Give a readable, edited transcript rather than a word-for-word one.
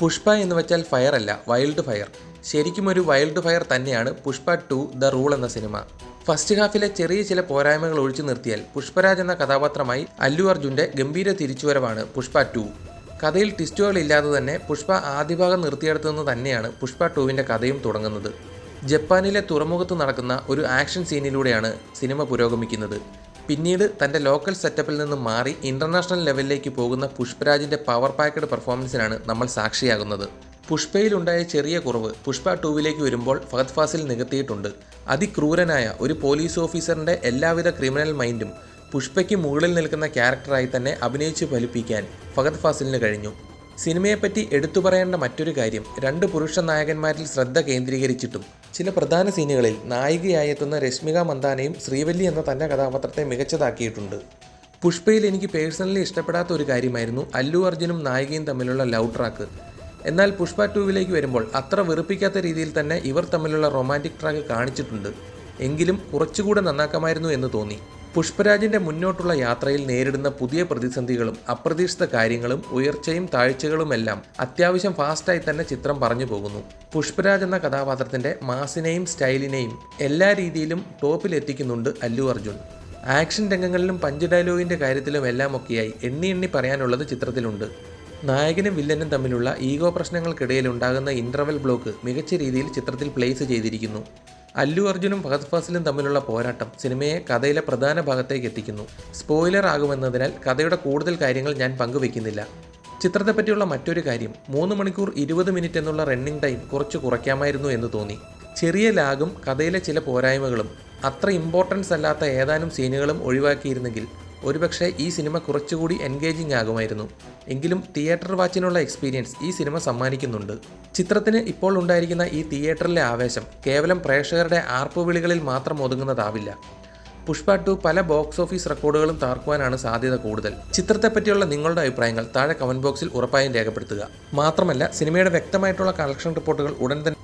പുഷ്പ എന്ന് വെച്ചാൽ ഫയർ അല്ല, വൈൽഡ് ഫയർ. ശരിക്കും ഒരു വൈൽഡ് ഫയർ തന്നെയാണ് പുഷ്പ 2 ദ റൂൾ എന്ന സിനിമ. ഫസ്റ്റ് ഹാഫിലെ ചെറിയ ചില പോരായ്മകൾ ഒഴിച്ചു നിർത്തിയാൽ പുഷ്പരാജ് എന്ന കഥാപാത്രമായി അല്ലു അർജുൻ്റെ ഗംഭീര തിരിച്ചുവരവാണ് പുഷ്പ 2. കഥയിൽ ട്വിസ്റ്റുകൾ ഇല്ലാതെ തന്നെ പുഷ്പ ആദ്യഭാഗം നിർത്തിയെടുത്തുനിന്ന് തന്നെയാണ് പുഷ്പ 2വിൻ്റെ കഥയും തുടങ്ങുന്നത്. ജപ്പാനിലെ തുറമുഖത്ത് നടക്കുന്ന ഒരു ആക്ഷൻ സീനിലൂടെയാണ് സിനിമ പുരോഗമിക്കുന്നത്. പിന്നീട് തൻ്റെ ലോക്കൽ സെറ്റപ്പിൽ നിന്നും മാറി ഇൻ്റർനാഷണൽ ലെവലിലേക്ക് പോകുന്ന പുഷ്പരാജിൻ്റെ പവർ പാക്കഡ് പെർഫോമൻസിനാണ് നമ്മൾ സാക്ഷിയാകുന്നത്. പുഷ്പയിലുണ്ടായ ചെറിയ കുറവ് പുഷ്പ 2വിലേക്ക് വരുമ്പോൾ ഫഹദ് ഫാസിൽ നികത്തിയിട്ടുണ്ട്. അതിക്രൂരനായ ഒരു പോലീസ് ഓഫീസറിൻ്റെ എല്ലാവിധ ക്രിമിനൽ മൈൻഡും പുഷ്പയ്ക്ക് മുകളിൽ നിൽക്കുന്ന ക്യാരക്ടറായി തന്നെ അഭിനയിച്ച് ഫലിപ്പിക്കാൻ ഫഹദ് ഫാസിലിന് കഴിഞ്ഞു. സിനിമയെപ്പറ്റി എടുത്തു പറയേണ്ട മറ്റൊരു കാര്യം, 2 പുരുഷ നായകന്മാരിൽ ശ്രദ്ധ കേന്ദ്രീകരിച്ചിട്ടും ചില പ്രധാന സീനുകളിൽ നായികയായി എത്തുന്ന രശ്മിക മന്ദാനയും ശ്രീവല്ലി എന്ന തൻ്റെ കഥാപാത്രത്തെ മികച്ചതാക്കിയിട്ടുണ്ട്. പുഷ്പയിൽ എനിക്ക് പേഴ്സണലി ഇഷ്ടപ്പെടാത്ത ഒരു കാര്യമായിരുന്നു അല്ലു അർജുനും നായികയും തമ്മിലുള്ള ലവ് ട്രാക്ക്. എന്നാൽ പുഷ്പ 2വിലേക്ക് വരുമ്പോൾ അത്ര വെറുപ്പിക്കാത്ത രീതിയിൽ തന്നെ ഇവർ തമ്മിലുള്ള റൊമാൻറ്റിക് ട്രാക്ക് കാണിച്ചിട്ടുണ്ട്. എങ്കിലും കുറച്ചുകൂടെ നന്നാക്കാമായിരുന്നു എന്ന് തോന്നി. പുഷ്പരാജിൻ്റെ മുന്നോട്ടുള്ള യാത്രയിൽ നേരിടുന്ന പുതിയ പ്രതിസന്ധികളും അപ്രതീക്ഷിത കാര്യങ്ങളും ഉയർച്ചയും താഴ്ചകളുമെല്ലാം അത്യാവശ്യം ഫാസ്റ്റായി തന്നെ ചിത്രം പറഞ്ഞു പോകുന്നു. പുഷ്പരാജ് എന്ന കഥാപാത്രത്തിൻ്റെ മാസിനെയും സ്റ്റൈലിനെയും എല്ലാ രീതിയിലും ടോപ്പിലെത്തിക്കുന്നുണ്ട് അല്ലു അർജുൻ. ആക്ഷൻ രംഗങ്ങളിലും പഞ്ച് ഡയലോഗിൻ്റെ കാര്യത്തിലും എല്ലാമൊക്കെയായി എണ്ണി പറയാനുള്ളത് ചിത്രത്തിലുണ്ട്. നായകനും വില്ലനും തമ്മിലുള്ള ഈഗോ പ്രശ്നങ്ങൾക്കിടയിൽ ഉണ്ടാകുന്ന ഇൻ്റർവെൽ ബ്ലോക്ക് മികച്ച രീതിയിൽ ചിത്രത്തിൽ പ്ലേസ് ചെയ്തിരിക്കുന്നു. അല്ലു അർജുനും ഫഹദ് ഫാസിലും തമ്മിലുള്ള പോരാട്ടം സിനിമയെ കഥയിലെ പ്രധാന ഭാഗത്തേക്ക് എത്തിക്കുന്നു. സ്പോയിലർ ആകുമെന്നതിനാൽ കഥയുടെ കൂടുതൽ കാര്യങ്ങൾ ഞാൻ പങ്കുവെക്കുന്നില്ല. ചിത്രത്തെപ്പറ്റിയുള്ള മറ്റൊരു കാര്യം, 3 മണിക്കൂർ 20 മിനിറ്റ് എന്നുള്ള റണ്ണിംഗ് ടൈം കുറച്ച് കുറയ്ക്കാമായിരുന്നു എന്ന് തോന്നി. ചെറിയ ലാഗും കഥയിലെ ചില പോരായ്മകളും അത്ര ഇമ്പോർട്ടൻസ് അല്ലാത്ത ഏതാനും സീനുകളും ഒഴിവാക്കിയിരുന്നെങ്കിൽ ഒരുപക്ഷെ ഈ സിനിമ കുറച്ചുകൂടി എൻഗേജിങ് ആകുമായിരുന്നു. എങ്കിലും തിയേറ്റർ വാച്ചിനുള്ള എക്സ്പീരിയൻസ് ഈ സിനിമ സമ്മാനിക്കുന്നുണ്ട്. ചിത്രത്തിന് ഇപ്പോൾ ഉണ്ടായിരിക്കുന്ന ഈ തിയേറ്ററിലെ ആവേശം കേവലം പ്രേക്ഷകരുടെ ആർപ്പുവിളികളിൽ മാത്രം ഒതുങ്ങുന്നതാവില്ല. പുഷ്പ 2 പല ബോക്സ് ഓഫീസ് റെക്കോർഡുകളും തകർക്കുവാനാണ് സാധ്യത കൂടുതൽ. ചിത്രത്തെപ്പറ്റിയുള്ള നിങ്ങളുടെ അഭിപ്രായങ്ങൾ താഴെ കമൻറ്റ് ബോക്സിൽ ഉറപ്പായും രേഖപ്പെടുത്തുക. മാത്രമല്ല സിനിമയുടെ വ്യക്തമായിട്ടുള്ള കളക്ഷൻ റിപ്പോർട്ടുകൾ ഉടൻ തന്നെ